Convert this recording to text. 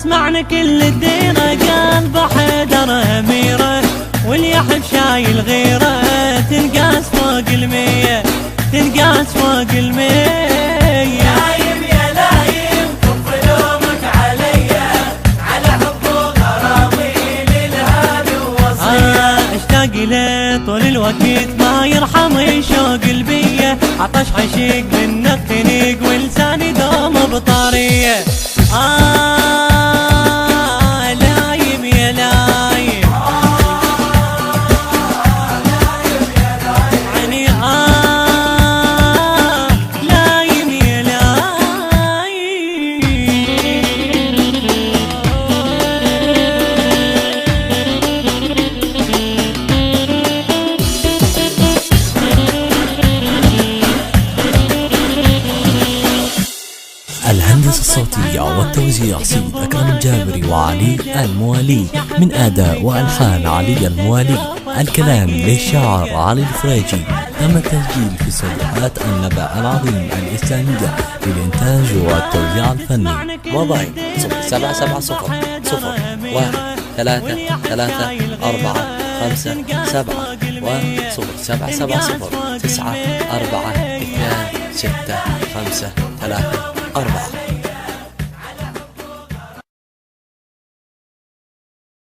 اسمعنا كل الديرة قلب حيدر أميرة، واللي يحب شايل غيره تنقاس فوق المية، تنقاس فوق المية. لايم يا لايم كف لومك عليا، على حب وغرامي للهادي ووصية. اشتاق له طول الوقت ما يرحم شوق البية، عطش عشيق منك تنيق ولساني دوم بطارية. لايم يا لايم عني لايم يا الهندسة الصوتية والتوزيع سيد أكرم الجابري وعلي الموالي، من أداء وألحان علي الموالي. الكلام للشاعر علي الفريجي. تم التسجيل في استوديوهات النبأ العظيم الإسلامية للإنتاج والتوزيع الفني. موبايل 0770-333-457 و0770-942-653-4.